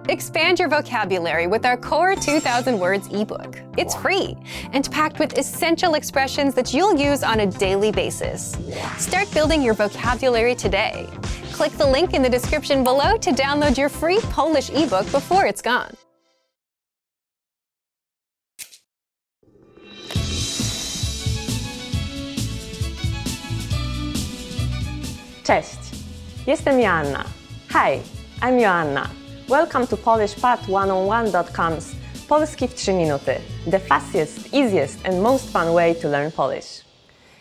Expand your vocabulary with our Core 2000 Words ebook. It's free and packed with essential expressions that you'll use on a daily basis. Start building your vocabulary today. Click the link in the description below to download your free Polish ebook before it's gone. Cześć, jestem Joanna. Hi, I'm Joanna. Welcome to PolishPad101.com's Polski w 3 minuty, the fastest, easiest and most fun way to learn Polish.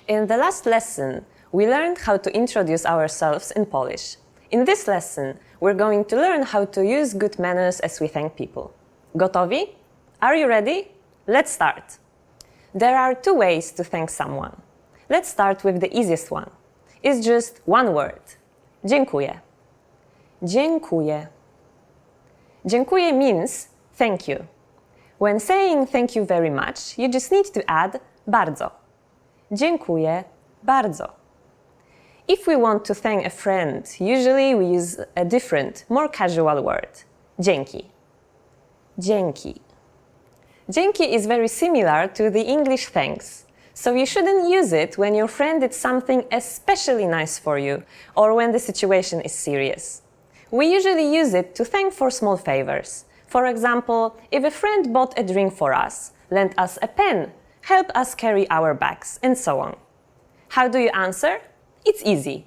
In the last lesson, we learned how to introduce ourselves in Polish. In this lesson, we're going to learn how to use good manners as we thank people. Gotowi? Are you ready? Let's start. There are 2 ways to thank someone. Let's start with the easiest one. It's just one word. Dziękuję. Dziękuję. Dziękuję means thank you. When saying thank you very much, you just need to add bardzo. Dziękuję bardzo. If we want to thank a friend, usually we use a different, more casual word. Dzięki. Dzięki. Dzięki is very similar to the English thanks. So you shouldn't use it when your friend did something especially nice for you or when the situation is serious. We usually use it to thank for small favors. For example, if a friend bought a drink for us, lent us a pen, helped us carry our bags, and so on. How do you answer? It's easy.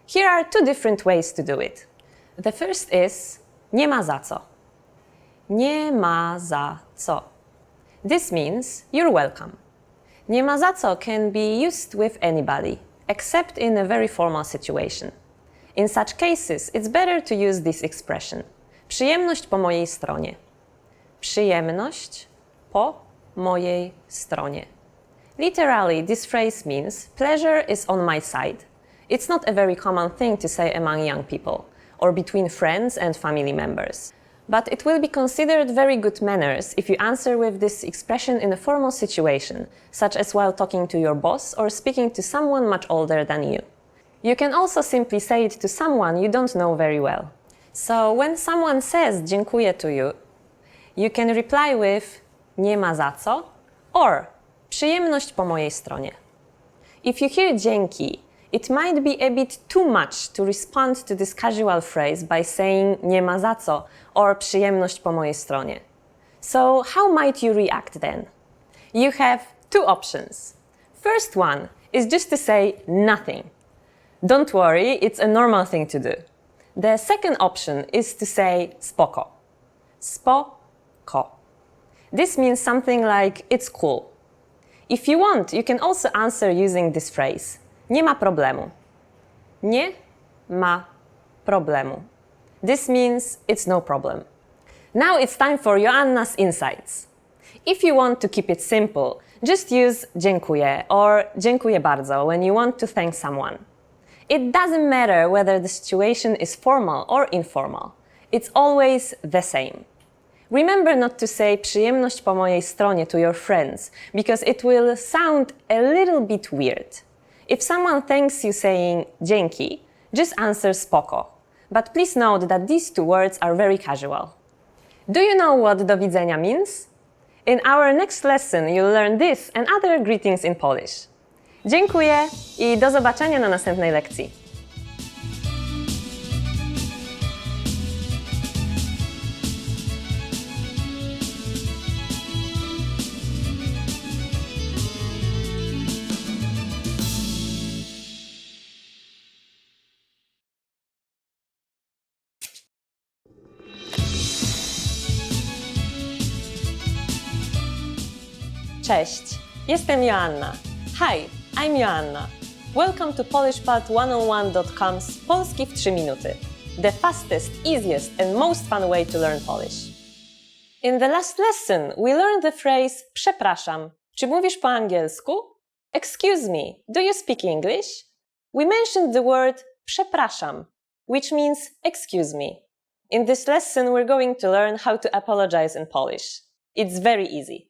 Here are 2 different ways to do it. The first is nie ma za co. Nie ma za co. This means you're welcome. Nie ma za co can be used with anybody, except in a very formal situation. In such cases, it's better to use this expression. Przyjemność po mojej stronie. Przyjemność po mojej stronie. Literally, this phrase means pleasure is on my side. It's not a very common thing to say among young people, or between friends and family members. But it will be considered very good manners if you answer with this expression in a formal situation, such as while talking to your boss or speaking to someone much older than you. You can also simply say it to someone you don't know very well. So when someone says dziękuję to you, you can reply with nie ma za co or przyjemność po mojej stronie. If you hear dzięki, it might be a bit too much to respond to this casual phrase by saying nie ma za co or przyjemność po mojej stronie. So how might you react then? You have 2 options. First one is just to say nothing. Don't worry, it's a normal thing to do. The second option is to say spoko. Spoko. This means something like it's cool. If you want, you can also answer using this phrase. Nie ma problemu. Nie ma problemu. This means it's no problem. Now it's time for Joanna's insights. If you want to keep it simple, just use dziękuję or dziękuję bardzo when you want to thank someone. It doesn't matter whether the situation is formal or informal. It's always the same. Remember not to say przyjemność po mojej stronie to your friends, because it will sound a little bit weird. If someone thanks you saying dzięki, just answer spoko. But please note that these 2 words are very casual. Do you know what do widzenia means? In our next lesson, you'll learn this and other greetings in Polish. Dziękuję i do zobaczenia na następnej lekcji. Cześć, jestem Joanna. Hi, I'm Joanna. Welcome to PolishPad101.com's Polski w 3 minuty, the fastest, easiest and most fun way to learn Polish. In the last lesson, we learned the phrase przepraszam. Czy mówisz po angielsku? Excuse me, do you speak English? We mentioned the word przepraszam, which means excuse me. In this lesson, we're going to learn how to apologize in Polish. It's very easy.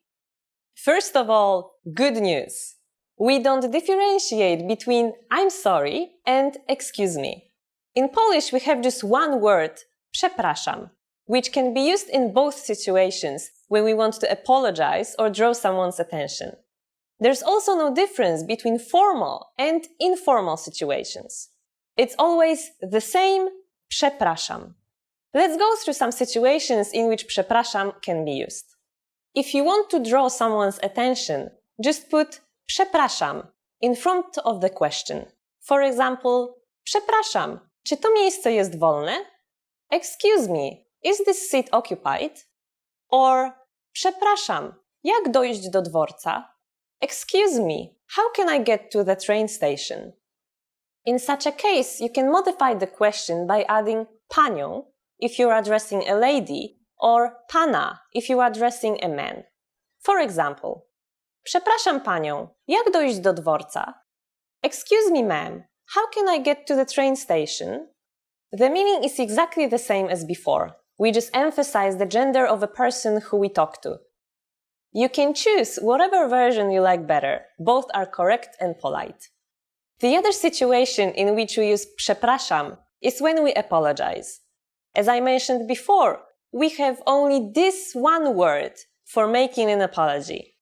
First of all, good news. We don't differentiate between I'm sorry and excuse me. In Polish, we have just one word, przepraszam. which can be used in both situations when we want to apologize or draw someone's attention. There's also no difference between formal and informal situations. It's always the same przepraszam. Let's go through some situations in which przepraszam can be used. If you want to draw someone's attention, just put przepraszam in front of the question. For example, przepraszam, czy to miejsce jest wolne? Excuse me, is this seat occupied? Or przepraszam, jak dojść do dworca? Excuse me, how can I get to the train station? In such a case, you can modify the question by adding panią if you're addressing a lady or pana if you are addressing a man. For example, przepraszam panią, jak dojść do dworca? Excuse me, ma'am, how can I get to the train station? The meaning is exactly the same as before. We just emphasize the gender of a person who we talk to. You can choose whatever version you like better. Both are correct and polite. The other situation in which we use przepraszam is when we apologize. As I mentioned before, we have only this one word for making an apology.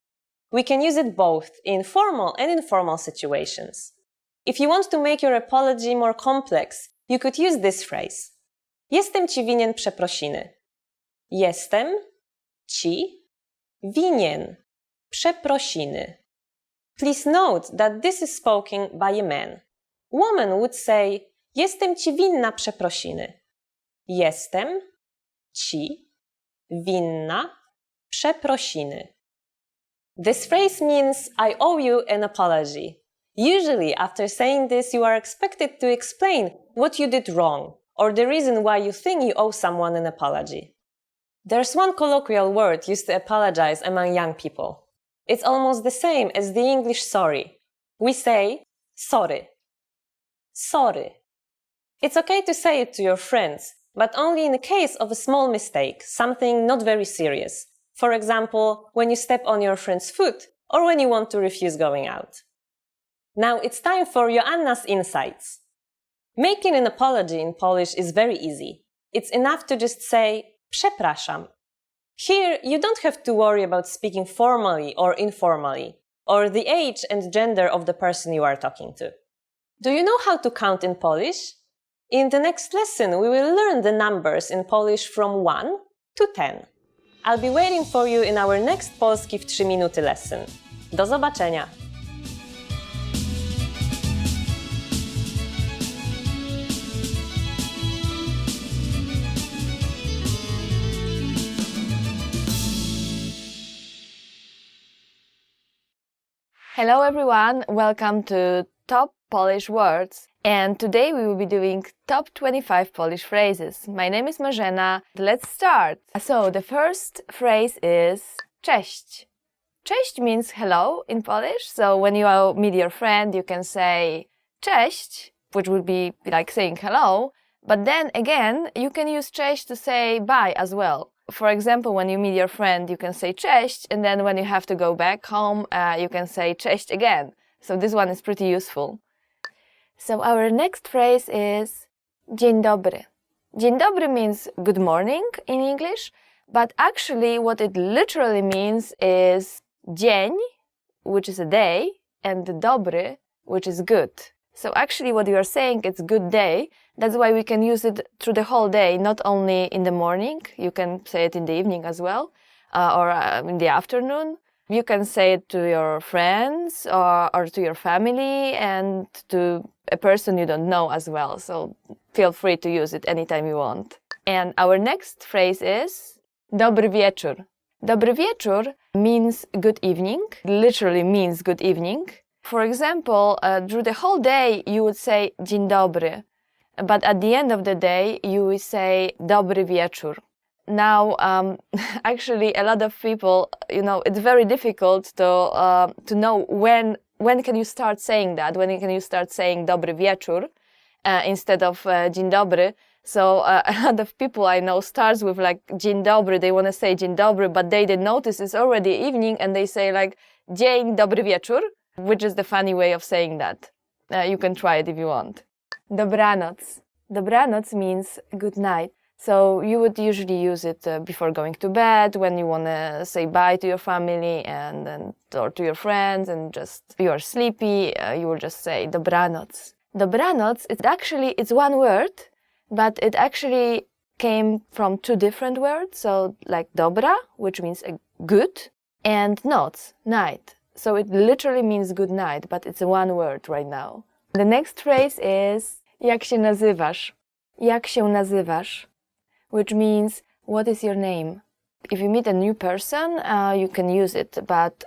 We can use it both in formal and informal situations. If you want to make your apology more complex, you could use this phrase. Jestem ci winien przeprosiny. Jestem ci winien przeprosiny. Please note that this is spoken by a man. Woman would say, jestem ci winna przeprosiny. Jestem ci winna przeprosiny. This phrase means I owe you an apology. Usually, after saying this, you are expected to explain what you did wrong or the reason why you think you owe someone an apology. There's one colloquial word used to apologize among young people. It's almost the same as the English sorry. We say sorry. Sorry. It's okay to say it to your friends, but only in the case of a small mistake, something not very serious. For example, when you step on your friend's foot or when you want to refuse going out. Now it's time for Joanna's insights. Making an apology in Polish is very easy. It's enough to just say przepraszam. Here, you don't have to worry about speaking formally or informally, or the age and gender of the person you are talking to. Do you know how to count in Polish? In the next lesson, we will learn the numbers in Polish from 1 to 10. I'll be waiting for you in our next Polski w 3 minuty lesson. Do zobaczenia! Hello everyone, welcome to Top Polish Words. And today we will be doing top 25 Polish phrases. My name is Marzena. Let's start. So the first phrase is cześć. Cześć means hello in Polish. So when you meet your friend, you can say cześć, which would be like saying hello. But then again, you can use cześć to say bye as well. For example, when you meet your friend, you can say cześć, and then when you have to go back home, you can say cześć again. So this one is pretty useful. So our next phrase is dzień dobry. Dzień dobry means good morning in English, but actually what it literally means is dzień, which is a day, and dobry, which is good. So actually what you are saying, it's good day. That's why we can use it through the whole day, not only in the morning. You can say it in the evening as well, or in the afternoon. You can say it to your friends or to your family and to a person you don't know as well. So feel free to use it anytime you want. And our next phrase is dobry wieczór. Dobry wieczór means good evening, literally means good evening. For example, through the whole day you would say dzień dobry, but at the end of the day you would say dobry wieczór. Now, actually, a lot of people, it's very difficult to know when can you start saying that, when can you start saying dobry wieczór instead of dzień dobry. So a lot of people I know starts with like dzień dobry, they want to say dzień dobry, but they didn't notice it's already evening and they say like dzień dobry wieczór, which is the funny way of saying that. You can try it if you want. Dobranoc. Dobranoc means good night. So you would usually use it before going to bed, when you want to say bye to your family or to your friends, and just you are sleepy, you will just say dobranoc. Dobranoc, it's one word, but it actually came from two different words. So like dobra, which means good, and noc, night. So it literally means good night, but it's one word right now. The next phrase is jak się nazywasz? Jak się nazywasz? Which means what is your name? If you meet a new person, you can use it, but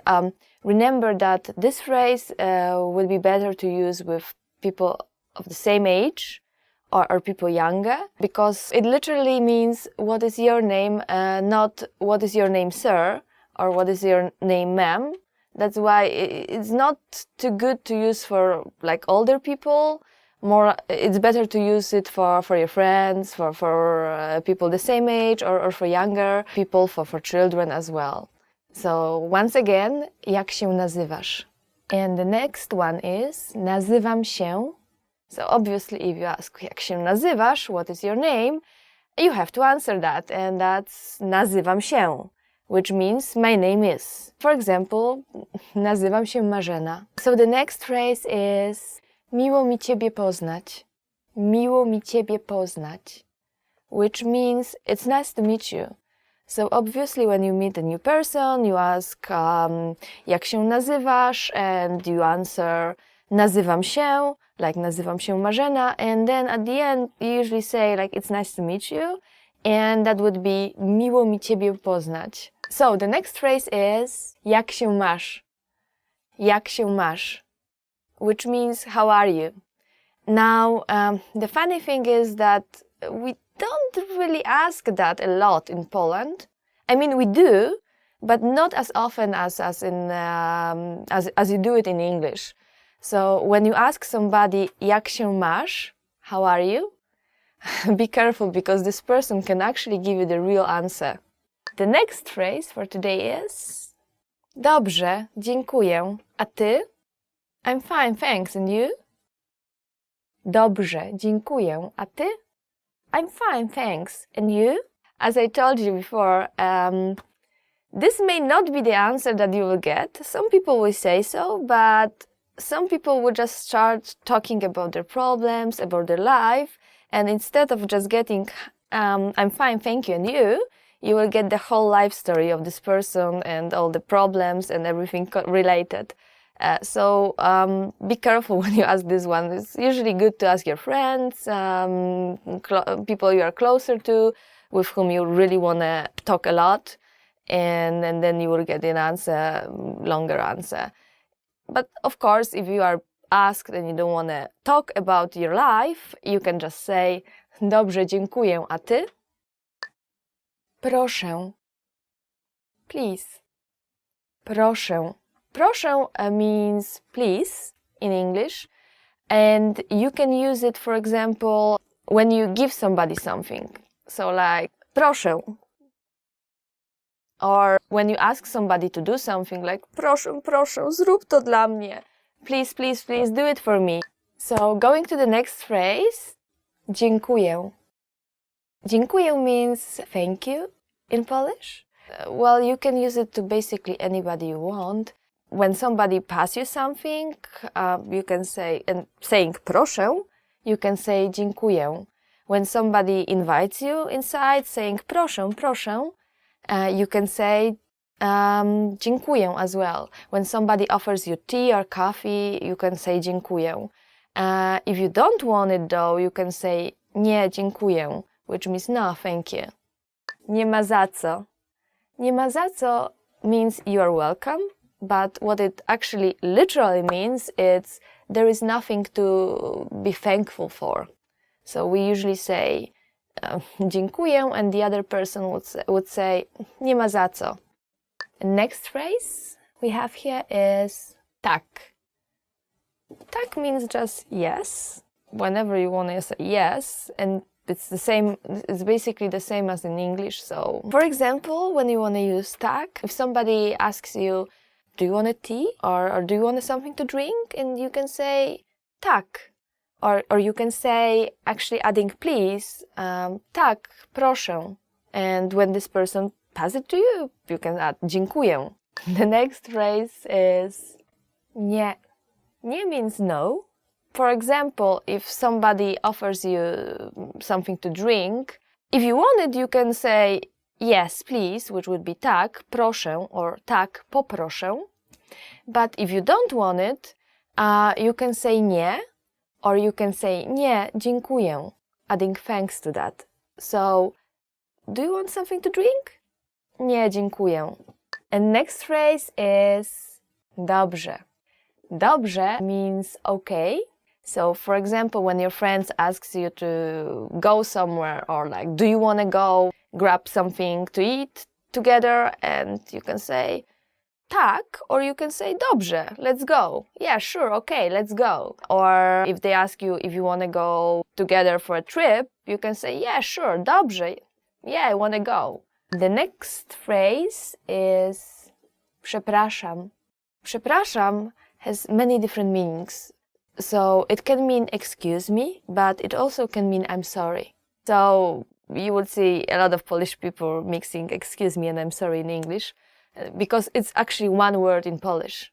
remember that this phrase will be better to use with people of the same age or people younger, because it literally means what is your name, not what is your name, sir, or what is your name, ma'am. That's why it's not too good to use for like older people. It's better to use it for your friends, for people the same age, or for younger people, for children as well. So once again, jak się nazywasz? And the next one is nazywam się. So obviously if you ask jak się nazywasz, what is your name, you have to answer that, and that's nazywam się, which means my name is. For example, nazywam się Marzena. So the next phrase is miło mi ciebie poznać. Miło mi ciebie poznać, which means it's nice to meet you. So obviously when you meet a new person, you ask jak się nazywasz, and you answer nazywam się, like nazywam się Marzena, and then at the end you usually say like it's nice to meet you, and that would be miło mi ciebie poznać. So the next phrase is jak się masz? Jak się masz? Which means how are you? Now the funny thing is that we don't really ask that a lot in Poland. I mean, we do, but not as often as you do it in English. So when you ask somebody jak się masz, how are you? Be careful, because this person can actually give you the real answer. The next phrase for today is dobrze, dziękuję. A ty? I'm fine, thanks. And you? Dobrze, dziękuję. A ty? I'm fine, thanks. And you? As I told you before, this may not be the answer that you will get. Some people will say so, but some people will just start talking about their problems, about their life, and instead of just getting I'm fine, thank you, and you will get the whole life story of this person and all the problems and everything related. So be careful when you ask this one. It's usually good to ask your friends, people you are closer to, with whom you really want to talk a lot, and then you will get an answer, longer answer. But of course, if you are asked and you don't want to talk about your life, you can just say dobrze, dziękuję, a ty? Proszę. Please. Proszę. Proszę means please in English, and you can use it, for example, when you give somebody something. So like, proszę. Or when you ask somebody to do something, like, proszę, proszę, zrób to dla mnie. Please, please, please do it for me. So going to the next phrase, dziękuję. Dziękuję means thank you in Polish. Well, you can use it to basically anybody you want. When somebody passes you something, you can say, and saying proszę, you can say dziękuję. When somebody invites you inside, saying proszę, proszę, you can say dziękuję as well. When somebody offers you tea or coffee, you can say dziękuję. If you don't want it though, you can say nie dziękuję, which means no, thank you. Nie ma za co. Nie ma za co means you are welcome, but what it actually literally means is there is nothing to be thankful for. So we usually say dziękuję, and the other person would say nie ma za co. Next phrase we have here is tak. Tak means just yes. Whenever you want to say yes, and it's basically the same as in English. So, for example, when you want to use tak, if somebody asks you, do you want a tea or do you want something to drink? And you can say tak. Or you can say, actually adding please, tak, proszę. And when this person passes it to you, you can add dziękuję. The next phrase is nie. Nie means no. For example, if somebody offers you something to drink, if you want it, you can say yes, please, which would be tak, proszę, or tak, poproszę. But if you don't want it, you can say nie, or you can say nie, dziękuję, adding thanks to that. So, do you want something to drink? Nie, dziękuję. And next phrase is dobrze. Dobrze means okay. So, for example, when your friends asks you to go somewhere, or like, do you want to go grab something to eat together? And you can say tak, or you can say dobrze, let's go. Yeah, sure, okay, let's go. Or if they ask you if you want to go together for a trip, you can say yeah, sure, dobrze. Yeah, I want to go. The next phrase is przepraszam. Przepraszam has many different meanings. So it can mean excuse me, but it also can mean I'm sorry. So you will see a lot of Polish people mixing excuse me and I'm sorry in English because it's actually one word in Polish.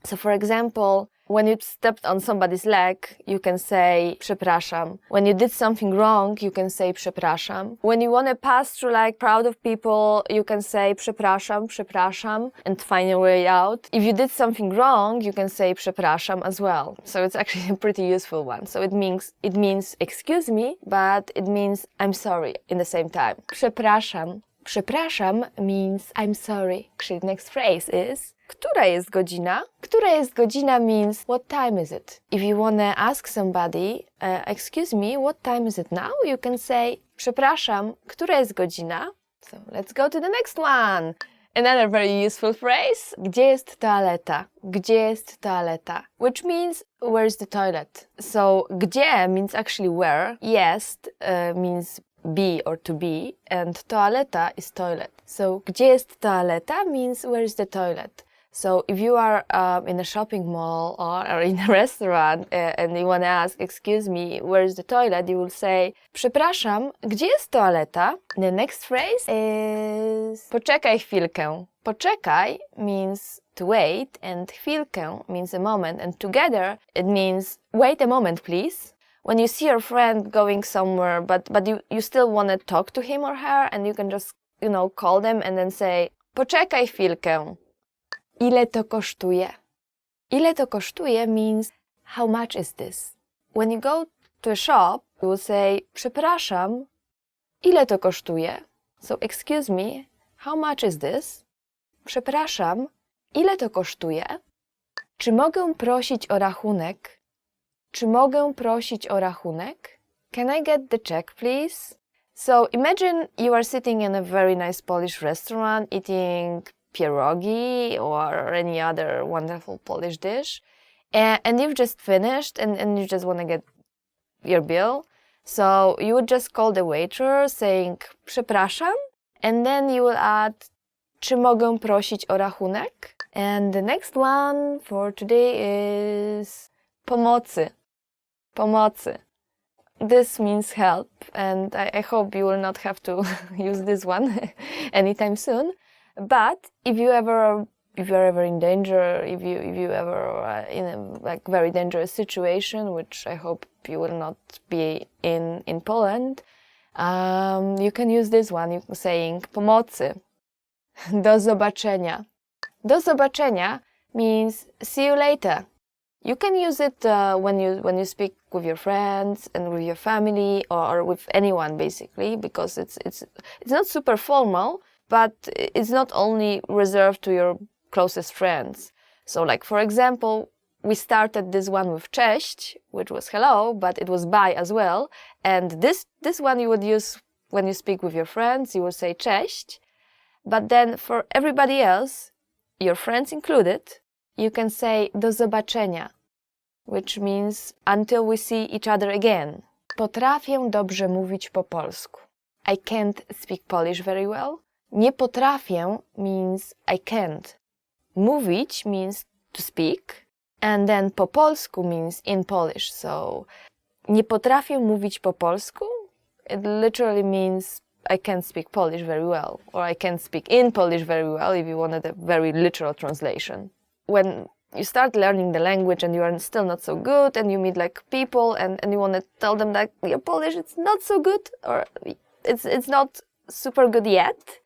So for example, when you stepped on somebody's leg, you can say przepraszam. When you did something wrong, you can say przepraszam. When you want to pass through like crowd of people, you can say przepraszam, przepraszam, and find your way out. If you did something wrong, you can say przepraszam as well. So it's actually a pretty useful one. So it means excuse me, but it means I'm sorry in the same time. Przepraszam. Przepraszam means I'm sorry. Actually, the next phrase is która jest godzina? Która jest godzina means what time is it? If you want to ask somebody, excuse me, what time is it now? You can say przepraszam, która jest godzina? So let's go to the next one. Another very useful phrase. Gdzie jest toaleta? Gdzie jest toaleta? Which means where's the toilet? So gdzie means actually where. Jest means be or to be, and toaleta is toilet. So gdzie jest toaleta means where is the toilet. So if you are in a shopping mall or in a restaurant and you want to ask, excuse me, where is the toilet, you will say, przepraszam, gdzie jest toaleta? The next phrase is poczekaj chwilkę. Poczekaj means to wait, and chwilkę means a moment, and together it means wait a moment, please. When you see your friend going somewhere, but you still want to talk to him or her, and you can just, call them and then say, poczekaj chwilkę. Ile to kosztuje? Ile to kosztuje means how much is this? When you go to a shop, you will say, przepraszam, ile to kosztuje? So, excuse me, how much is this? Przepraszam, ile to kosztuje? Czy mogę prosić o rachunek? Czy mogę prosić o rachunek? Can I get the check, please? So imagine you are sitting in a very nice Polish restaurant eating pierogi or any other wonderful Polish dish, and you've just finished and you just want to get your bill. So you would just call the waiter saying przepraszam, and then you will add czy mogę prosić o rachunek? And the next one for today is pomocy. Pomocy. This means help, and I hope you will not have to use this one anytime soon. But if you're ever in danger, if you ever in a very dangerous situation, which I hope you will not be in Poland, you can use this one, saying pomocy. Do zobaczenia. Do zobaczenia means see you later. You can use it when you speak with your friends and with your family or with anyone basically, because it's not super formal, but it's not only reserved to your closest friends. So like for example, we started this one with cześć, which was hello, but it was bye as well. And this one you would use when you speak with your friends, you would say cześć. But then for everybody else, your friends included, you can say do zobaczenia, which means until we see each other again. Potrafię dobrze mówić po polsku. I can't speak Polish very well. Nie potrafię means I can't. Mówić means to speak, and then po polsku means in Polish. So Nie potrafię mówić po polsku. It literally means I can't speak Polish very well, or I can't speak in Polish very well if you wanted a very literal translation. When you start learning the language and you are still not so good and you meet like people and you want to tell them that your Polish it's not so good or it's not super good yet,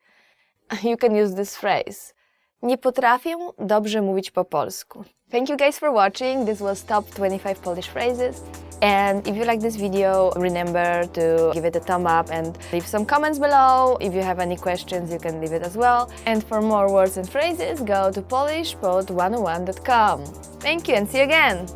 you can use this phrase. Nie potrafię dobrze mówić po polsku. Thank you guys for watching. This was top 25 Polish phrases. And if you like this video, remember to give it a thumb up and leave some comments below. If you have any questions, you can leave it as well. And for more words and phrases, go to polishpod101.com. Thank you and see you again!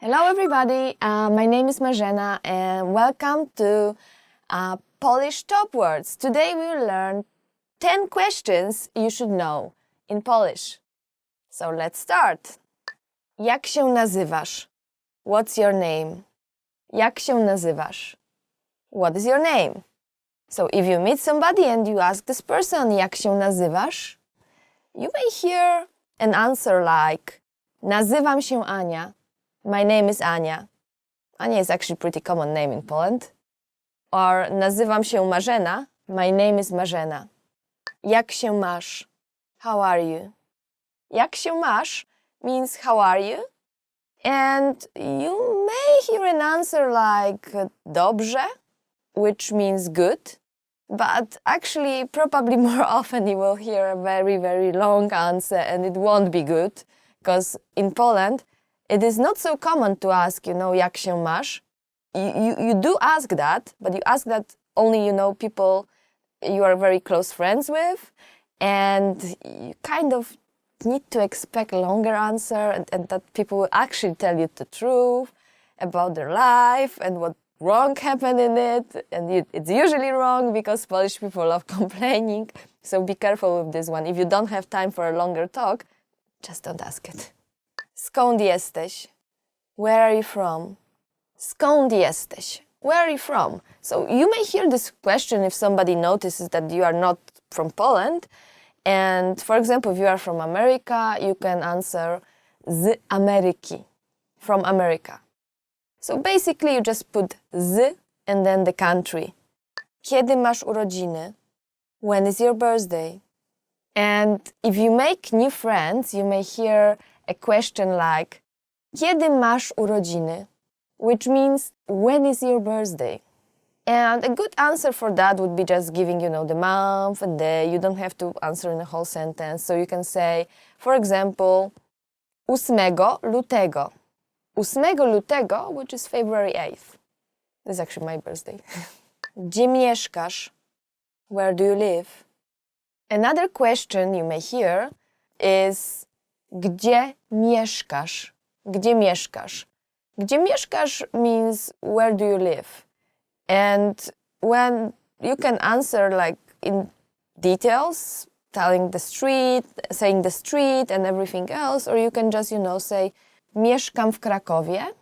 Hello everybody, my name is Marzena and welcome to Polish Top Words. Today we will learn 10 questions you should know in Polish. So let's start. Jak się nazywasz? What's your name? Jak się nazywasz? What is your name? So if you meet somebody and you ask this person jak się nazywasz, you may hear an answer like nazywam się Ania. My name is Ania. Ania is actually a pretty common name in Poland. Or nazywam się Marzena. My name is Marzena. Jak się masz? How are you? Jak się masz means how are you? And you may hear an answer like dobrze, which means good. But actually, probably more often you will hear a very, very long answer and it won't be good. Because in Poland, it is not so common to ask, jak się masz. You do ask that, but you ask that only, people you are very close friends with. And you kind of need to expect a longer answer and that people will actually tell you the truth about their life and what wrong happened in it. And it's usually wrong because Polish people love complaining. So be careful with this one. If you don't have time for a longer talk, just don't ask it. Skąd jesteś? Where are you from? Skąd jesteś? Where are you from? So you may hear this question if somebody notices that you are not from Poland. And for example, if you are from America, you can answer z Ameryki, from America. So basically you just put z and then the country. Kiedy masz urodziny? When is your birthday? And if you make new friends, you may hear a question like Kiedy masz urodziny? Which means when is your birthday? And a good answer for that would be just giving, the month and day. You don't have to answer in a whole sentence. So you can say, for example, 8 lutego. 8 lutego, which is February 8th. This is actually my birthday. Gdzie mieszkasz? Where do you live? Another question you may hear is Gdzie mieszkasz? Gdzie mieszkasz? Gdzie mieszkasz means where do you live? And when you can answer like in details, telling the street, saying the street and everything else, or you can just, say mieszkam w Krakowie,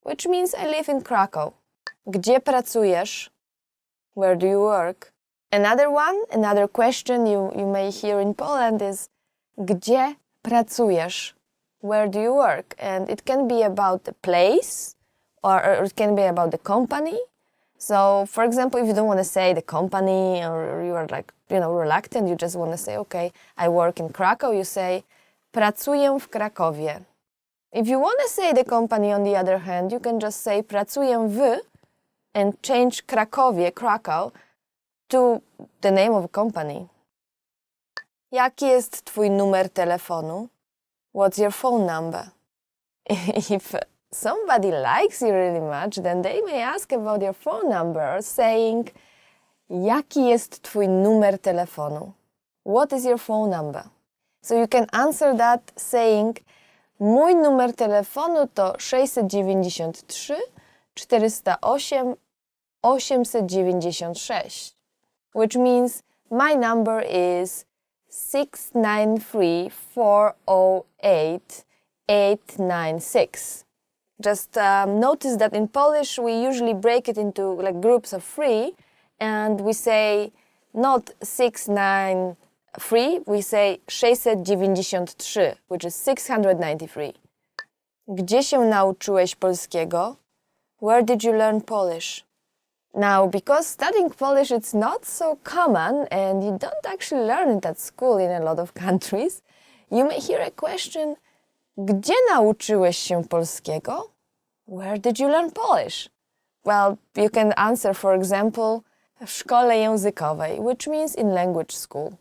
which means I live in Krakow. Gdzie pracujesz? Where do you work? Another question you may hear in Poland is Gdzie pracujesz? Where do you work? And it can be about the place or it can be about the company. So, for example, if you don't want to say the company or you are like, reluctant, you just want to say, okay, I work in Krakow, you say pracuję w Krakowie. If you want to say the company, on the other hand, you can just say pracuję w and change Krakowie, Krakow, to the name of a company. Jaki jest twój numer telefonu? What's your phone number? If somebody likes you really much, then they may ask about your phone number, saying, jaki jest twój numer telefonu? What is your phone number? So you can answer that saying, mój numer telefonu to 693 408 896, which means my number is 693 408 896. Just notice that in Polish we usually break it into like groups of 3 and we say not 693, we say 693, which is 693. Gdzie się nauczyłeś polskiego? Where did you learn Polish? Now, because studying Polish it's not so common and you don't actually learn it at school in a lot of countries, you may hear a question, gdzie nauczyłeś się polskiego? Where did you learn Polish? Well, you can answer, for example, w szkole językowej, which means in language school.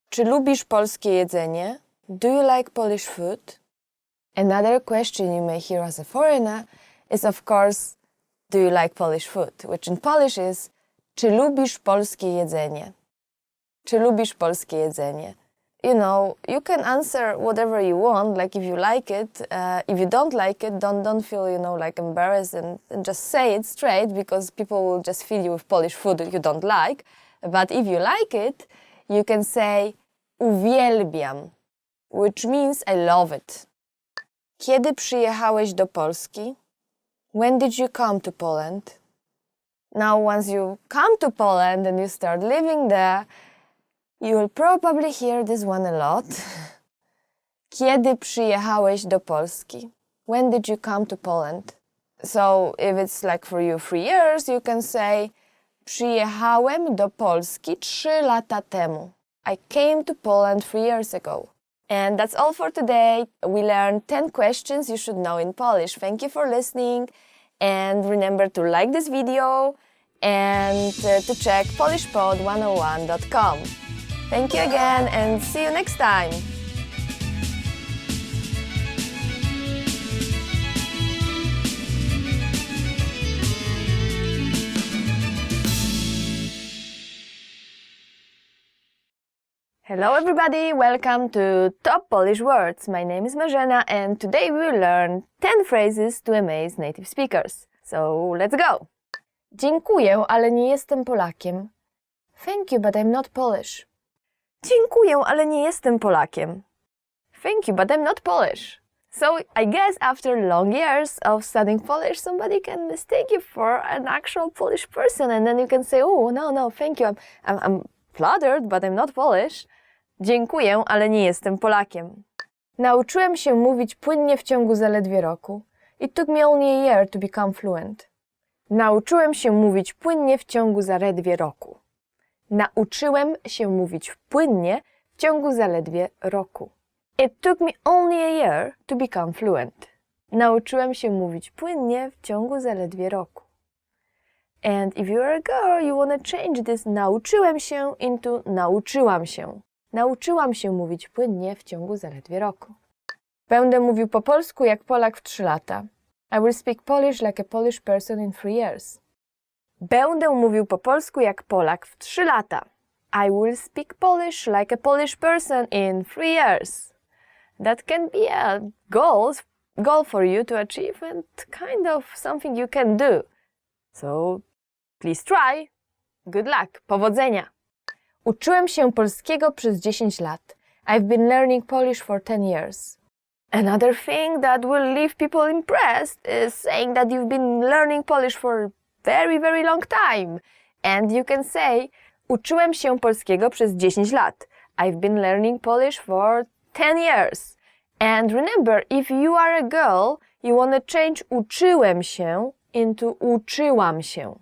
Czy lubisz polskie jedzenie? Do you like Polish food? Another question you may hear as a foreigner is, of course, do you like Polish food? Which in Polish is, czy lubisz polskie jedzenie? Czy lubisz polskie jedzenie? You can answer whatever you want, like if you like it. If you don't like it, don't feel, like embarrassed and just say it straight because people will just feed you with Polish food that you don't like. But if you like it, you can say uwielbiam, which means I love it. Kiedy przyjechałeś do Polski? When did you come to Poland? Now, once you come to Poland and you start living there, you will probably hear this one a lot. Kiedy przyjechałeś do Polski? When did you come to Poland? So, if it's like for you 3 years, you can say przyjechałem do Polski 3 lata temu. I came to Poland 3 years ago. And that's all for today. We learned 10 questions you should know in Polish. Thank you for listening. And remember to like this video and to check polishpod101.com. Thank you again and see you next time. Hello everybody, welcome to Top Polish Words. My name is Marzena and today we will learn 10 phrases to amaze native speakers. So let's go! Dziękuję, ale nie jestem Polakiem. Thank you, but I'm not Polish. Dziękuję, ale nie jestem Polakiem. Thank you, but I'm not Polish. So I guess after long years of studying Polish, somebody can mistake you for an actual Polish person and then you can say, oh, no, thank you, I'm flattered, but I'm not Polish. Dziękuję, ale nie jestem Polakiem. Nauczyłem się mówić płynnie w ciągu zaledwie roku. It took me only a year to become fluent. Nauczyłem się mówić płynnie w ciągu zaledwie roku. Nauczyłem się mówić płynnie w ciągu zaledwie roku. It took me only a year to become fluent. Nauczyłem się mówić płynnie w ciągu zaledwie roku. And if you're a girl, you want to change this nauczyłem się into nauczyłam się. Nauczyłam się mówić płynnie w ciągu zaledwie roku. Będę mówił po polsku jak Polak w 3 lata. I will speak Polish like a Polish person in 3 years. Będę mówił po polsku jak Polak w 3 lata. I will speak Polish like a Polish person in 3 years. That can be a goal for you to achieve and kind of something you can do. So please try. Good luck. Powodzenia. Uczyłem się polskiego przez 10 lat. I've been learning Polish for 10 years. Another thing that will leave people impressed is saying that you've been learning Polish for a very, very long time. And you can say, uczyłem się polskiego przez 10 lat. I've been learning Polish for 10 years. And remember, if you are a girl, you want to change uczyłem się into uczyłam się.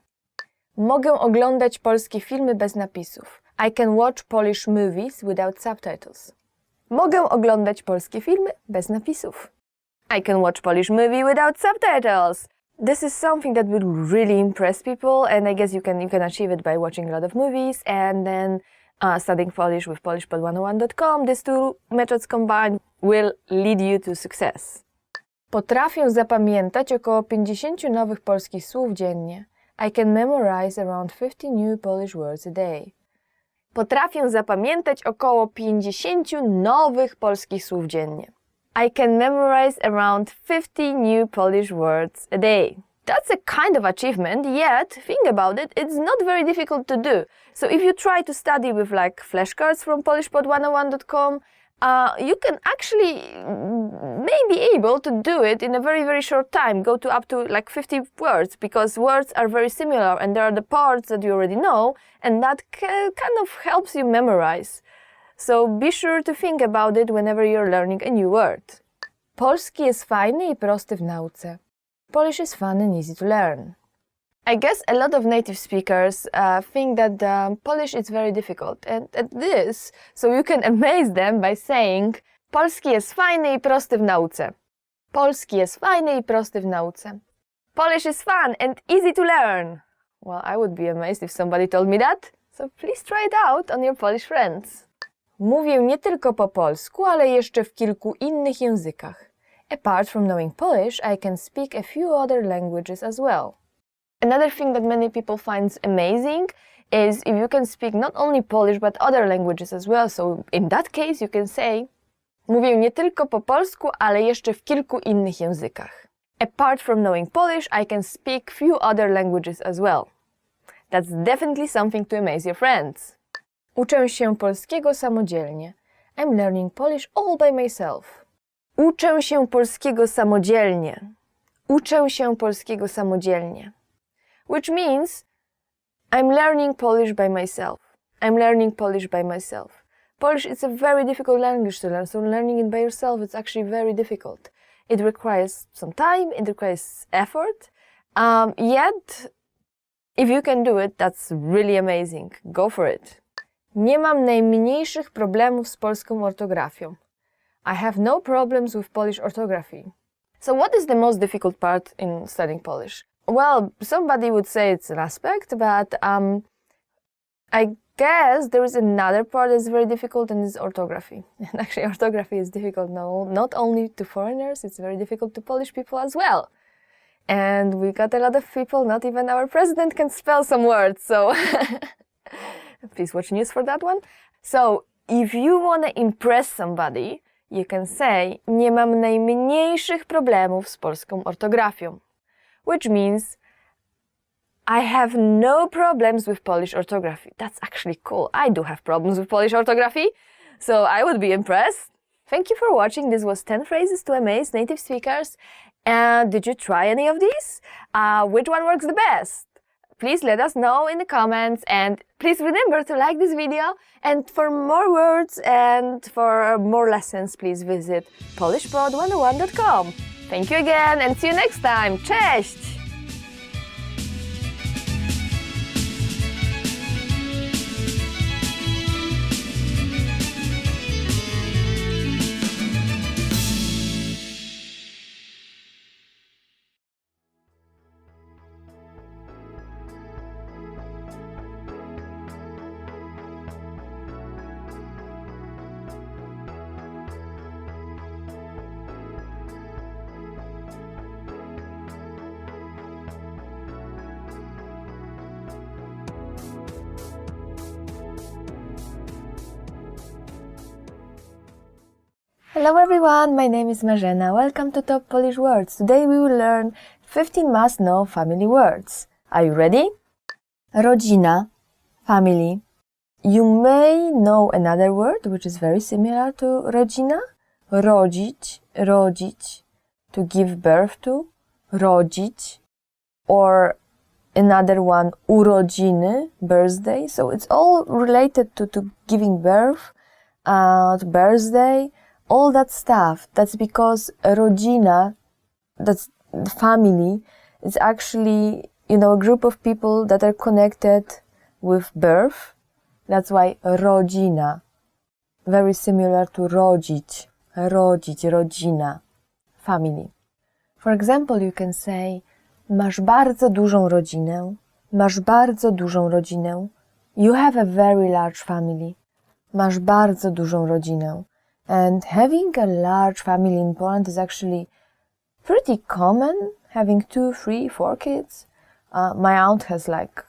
Mogę oglądać polskie filmy bez napisów. I can watch Polish movies without subtitles. Mogę oglądać polskie filmy bez napisów. I can watch Polish movie without subtitles. This is something that will really impress people, and I guess you can achieve it by watching a lot of movies and then studying Polish with polishpod101.com. These two methods combined will lead you to success. Potrafię zapamiętać około 50 nowych polskich słów dziennie. I can memorize around 50 new Polish words a day. Potrafię zapamiętać około 50 nowych polskich słów dziennie. I can memorize around 50 new Polish words a day. That's a kind of achievement, yet, think about it, it's not very difficult to do. So if you try to study with like flashcards from polishpod101.com, you can actually maybe able to do it in a very, very short time, go to up to like 50 words, because words are very similar and there are the parts that you already know, and that kind of helps you memorize. So be sure to think about it whenever you're learning a new word. Polski jest fajny I prosty w nauce. Polish is fun and easy to learn. I guess a lot of native speakers think that Polish is very difficult, and at this, so you can amaze them by saying Polski jest fajny I prosty w nauce. Polski jest fajny I prosty w nauce. Polish is fun and easy to learn. Well, I would be amazed if somebody told me that, so please try it out on your Polish friends. Mówię nie tylko po polsku, ale jeszcze w kilku innych językach. Apart from knowing Polish, I can speak a few other languages as well. Another thing that many people find amazing is if you can speak not only Polish but other languages as well. So in that case you can say mówię nie tylko po polsku, ale jeszcze w kilku innych językach. Apart from knowing Polish, I can speak few other languages as well. That's definitely something to amaze your friends. Uczę się polskiego samodzielnie. I'm learning Polish all by myself. Uczę się polskiego samodzielnie. Uczę się polskiego samodzielnie. Which means I'm learning Polish by myself. I'm learning Polish by myself. Polish is a very difficult language to learn, so learning it by yourself is actually very difficult. It requires some time, it requires effort, yet if you can do it, that's really amazing. Go for it. Nie mam najmniejszych problemów z polską ortografią. I have no problems with Polish orthography. So what is the most difficult part in studying Polish? Well, somebody would say it's an aspect, but I guess there is another part that's very difficult, and it's orthography. And actually, orthography is difficult not only to foreigners, it's very difficult to Polish people as well. And we got a lot of people, not even our president can spell some words, so please watch news for that one. So, if you want to impress somebody, you can say, nie mam najmniejszych problemów z polską ortografią, which means I have no problems with Polish orthography. That's actually cool. I do have problems with Polish orthography, so I would be impressed. Thank you for watching. This was 10 phrases to amaze native speakers. And did you try any of these? Which one works the best? Please let us know in the comments, and please remember to like this video. And for more words and for more lessons, please visit polishpod101.com. Thank you again and see you next time. Cześć! Hello everyone, my name is Marzena. Welcome to Top Polish Words. Today we will learn 15 must-know family words. Are you ready? Rodzina, family. You may know another word which is very similar to rodzina. Rodzić, rodzić, to give birth to. Rodzić. Or another one, urodziny, birthday. So it's all related to giving birth, to birthday. All that stuff, that's because rodzina, that's the family, is actually, a group of people that are connected with birth. That's why rodzina, very similar to rodzić, rodzić, rodzina, family. For example, you can say, masz bardzo dużą rodzinę, masz bardzo dużą rodzinę. You have a very large family. Masz bardzo dużą rodzinę. And having a large family in Poland is actually pretty common, having 2, 3, 4 kids. My aunt has like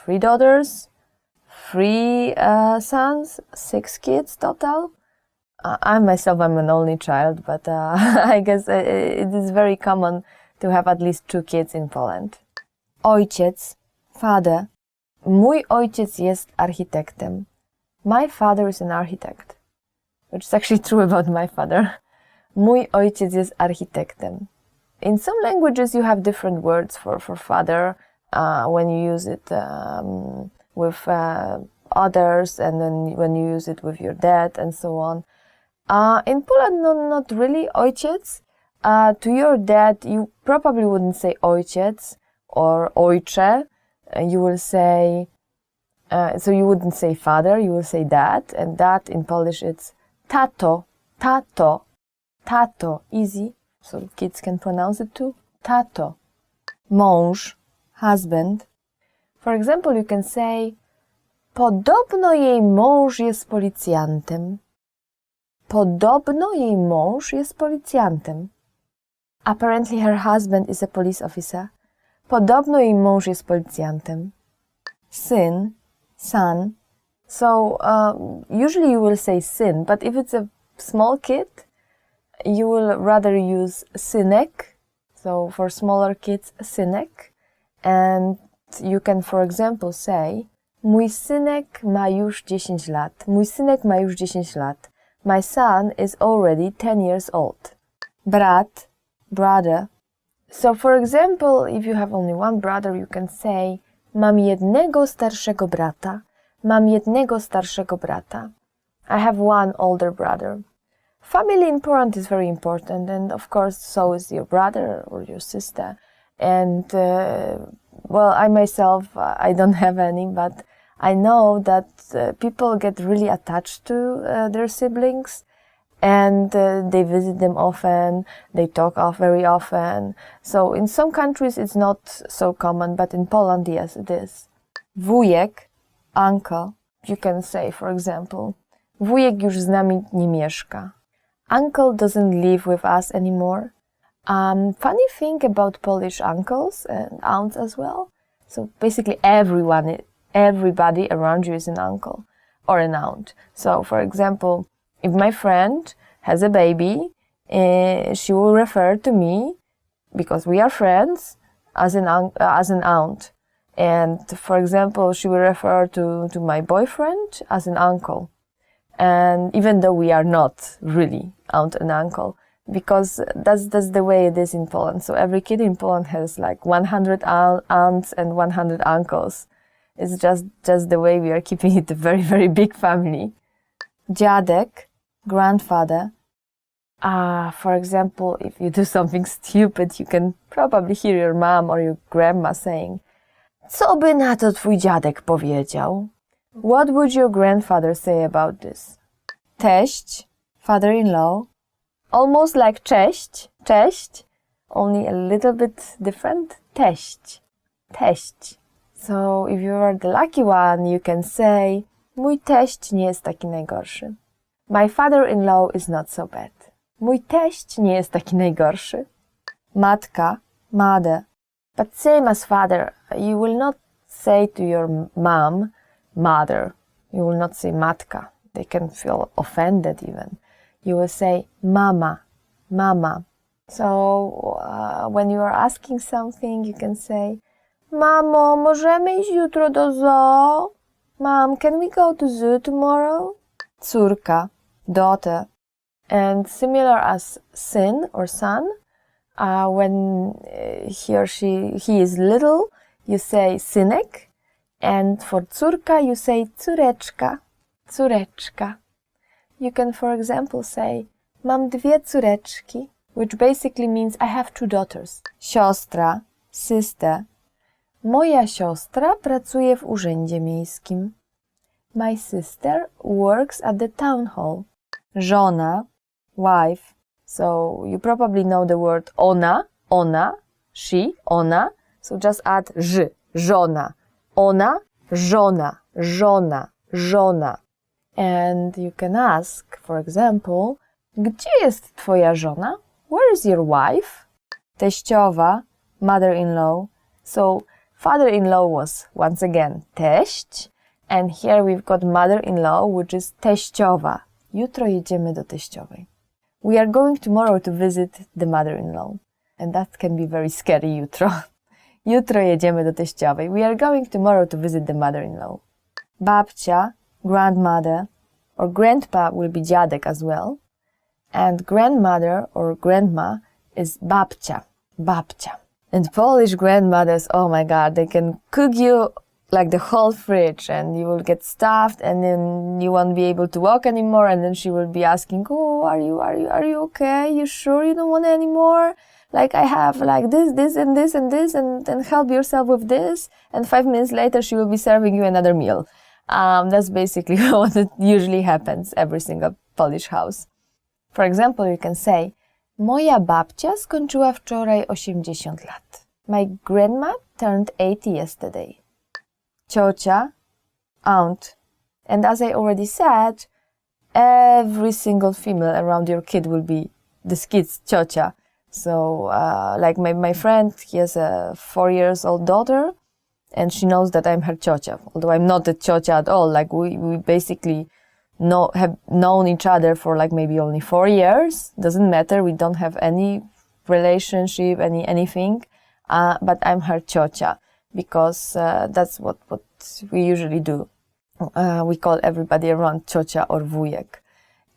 3 daughters, 3 sons, 6 kids total. I myself, I'm an only child, but I guess it is very common to have at least 2 kids in Poland. Ojciec, father. Mój ojciec jest architektem. My father is an architect. Which is actually true about my father. Mój ojciec jest architektem. In some languages you have different words for father when you use it with others, and then when you use it with your dad and so on. In Poland, not really ojciec. To your dad, you probably wouldn't say ojciec or ojcze. You will say, so you wouldn't say father, you will say dad, and that in Polish it's tato, tato, tato, easy, so kids can pronounce it too, tato. Mąż, husband. For example, you can say, podobno jej mąż jest policjantem. Podobno jej mąż jest policjantem. Apparently her husband is a police officer. Podobno jej mąż jest policjantem. Syn, son. So, usually you will say syn, but if it's a small kid, you will rather use synek. So, for smaller kids, synek. And you can, for example, say, mój synek ma już 10 lat. Mój synek ma już 10 lat. My son is already 10 years old. Brat, brother. So, for example, if you have only one brother, you can say, mam jednego starszego brata. Mam jednego starszego brata. I have one older brother. Family in Poland is very important, and of course so is your brother or your sister. And well, I myself, I don't have any, but I know that people get really attached to their siblings, and they visit them often, they talk very often. So in some countries it's not so common, but in Poland, yes, it is. Wujek, uncle. You can say, for example, wujek już z nami nie mieszka. Uncle doesn't live with us anymore. Funny thing about Polish uncles and aunts as well. So basically everybody around you is an uncle or an aunt. So for example, if my friend has a baby, she will refer to me, because we are friends, as an aunt. And for example, she will refer to my boyfriend as an uncle. And even though we are not really aunt and uncle, because that's the way it is in Poland. So every kid in Poland has like 100 aunts and 100 uncles. It's just the way we are keeping it a very, very big family. Dziadek, grandfather. For example, if you do something stupid, you can probably hear your mom or your grandma saying, co by na to twój dziadek powiedział? What would your grandfather say about this? Teść, father-in-law. Almost like cześć, only a little bit different. Teść. So if you are the lucky one, you can say, mój teść nie jest taki najgorszy. My father-in-law is not so bad. Mój teść nie jest taki najgorszy. Matka, mother. But same as father, you will not say to your mom, mother. You will not say matka. They can feel offended even. You will say mama. So when you are asking something, you can say, Mamo, możemy iść jutro do zoo? Mom, can we go to zoo tomorrow? Córka, daughter. And similar as syn or son, when he is little, you say synek. And for córka, you say córeczka. You can, for example, say, mam dwie córeczki, which basically means I have two daughters. Siostra, sister. Moja siostra pracuje w urzędzie miejskim. My sister works at the town hall. Żona, wife. So you probably know the word ona, she, ona. So just add ż, żona. Ona, żona. And you can ask, for example, gdzie jest twoja żona? Where is your wife? Teściowa, mother-in-law. So father-in-law was once again teść, and here we've got mother-in-law, which is teściowa. Jutro jedziemy do teściowej. We are going tomorrow to visit the mother-in-law, and that can be very scary jutro. Jutro jedziemy do teściowej. We are going tomorrow to visit the mother-in-law. Babcia, grandmother, or grandpa will be dziadek as well. And grandmother or grandma is babcia. And Polish grandmothers, oh my God, they can cook you like the whole fridge, and you will get stuffed, and then you won't be able to walk anymore, and then she will be asking, oh, are you okay? You sure you don't want any more? Like, I have like this and this and this, and then help yourself with this. And 5 minutes later, she will be serving you another meal. That's basically what it usually happens every single Polish house. For example, you can say, moja babcia skończyła wczoraj 80 lat. My grandma turned 80 yesterday. Ciocia, aunt. And as I already said, every single female around your kid will be this kid's ciocia. So, like my friend, he has a 4-year-old daughter, and she knows that I'm her ciocia. Although I'm not a ciocia at all. Like we basically have known each other for like maybe only 4 years. Doesn't matter. We don't have any relationship, anything. But I'm her ciocia because that's what we usually do. We call everybody around ciocia or wujek.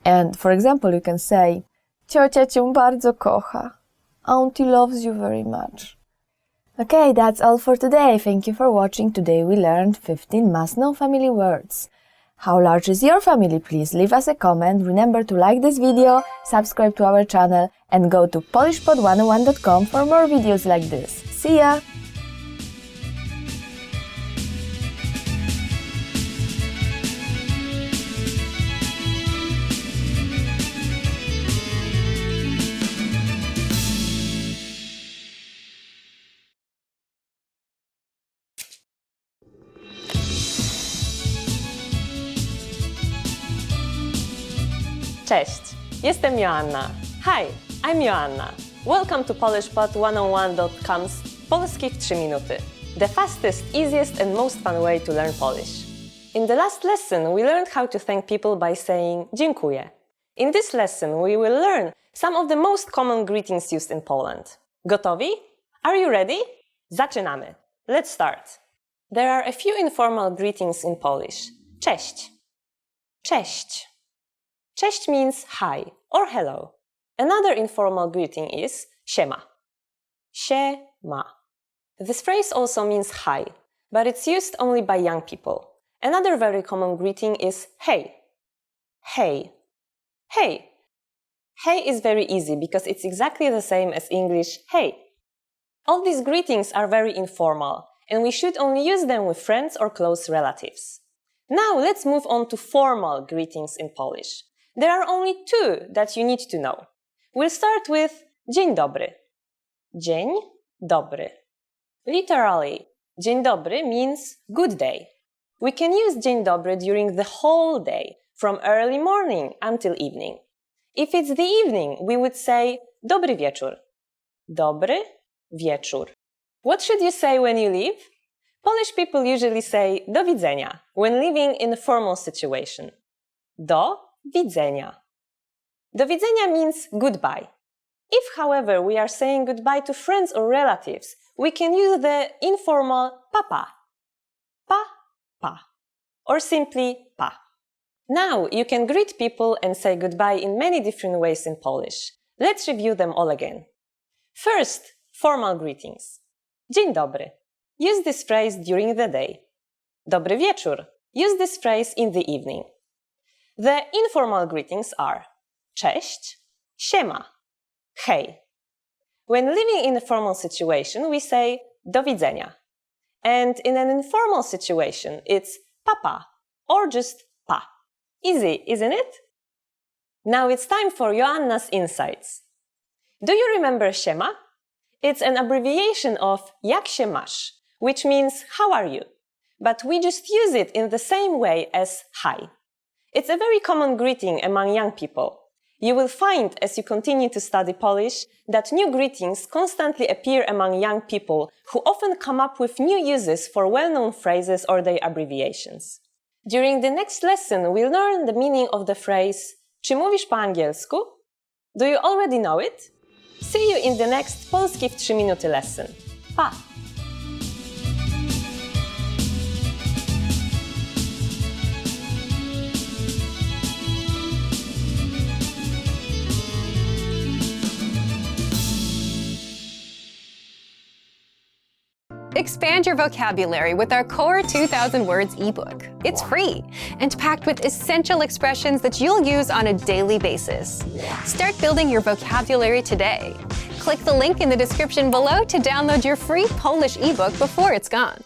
And for example, you can say, ciocia cię bardzo kocha. Auntie loves you very much. Okay, that's all for today. Thank you for watching. Today we learned 15 must-know family words. How large is your family? Please leave us a comment. Remember to like this video, subscribe to our channel, and go to polishpod101.com for more videos like this. See ya! Cześć, jestem Joanna. Hi, I'm Joanna. Welcome to PolishPod101.com's Polski w 3 minuty, the fastest, easiest and most fun way to learn Polish. In the last lesson, we learned how to thank people by saying dziękuję. In this lesson, we will learn some of the most common greetings used in Poland. Gotowi? Are you ready? Zaczynamy. Let's start. There are a few informal greetings in Polish. Cześć. Cześć. Cześć means hi or hello. Another informal greeting is siema. Siema. This phrase also means hi, but it's used only by young people. Another very common greeting is hej. Hej. Hey. Hey is very easy because it's exactly the same as English hey. All these greetings are very informal, and we should only use them with friends or close relatives. Now let's move on to formal greetings in Polish. There are only 2 that you need to know. We'll start with dzień dobry. Dzień dobry. Literally, dzień dobry means good day. We can use dzień dobry during the whole day, from early morning until evening. If it's the evening, we would say dobry wieczór. Dobry wieczór. What should you say when you leave? Polish people usually say do widzenia when living in a formal situation. Do widzenia. Do widzenia means goodbye. If, however, we are saying goodbye to friends or relatives, we can use the informal papa. Pa, or simply pa. Now you can greet people and say goodbye in many different ways in Polish. Let's review them all again. First, formal greetings. Dzień dobry. Use this phrase during the day. Dobry wieczór. Use this phrase in the evening. The informal greetings are cześć, siema, hej. When living in a formal situation, we say do widzenia. And in an informal situation, it's papa or just pa. Easy, isn't it? Now it's time for Joanna's insights. Do you remember siema? It's an abbreviation of jak się masz, which means how are you? But we just use it in the same way as hi. It's a very common greeting among young people. You will find, as you continue to study Polish, that new greetings constantly appear among young people who often come up with new uses for well-known phrases or their abbreviations. During the next lesson, we'll learn the meaning of the phrase czy mówisz po angielsku? Do you already know it? See you in the next Polski w 3 minuty lesson. Pa! Expand your vocabulary with our Core 2000 Words ebook. It's free and packed with essential expressions that you'll use on a daily basis. Start building your vocabulary today. Click the link in the description below to download your free Polish ebook before it's gone.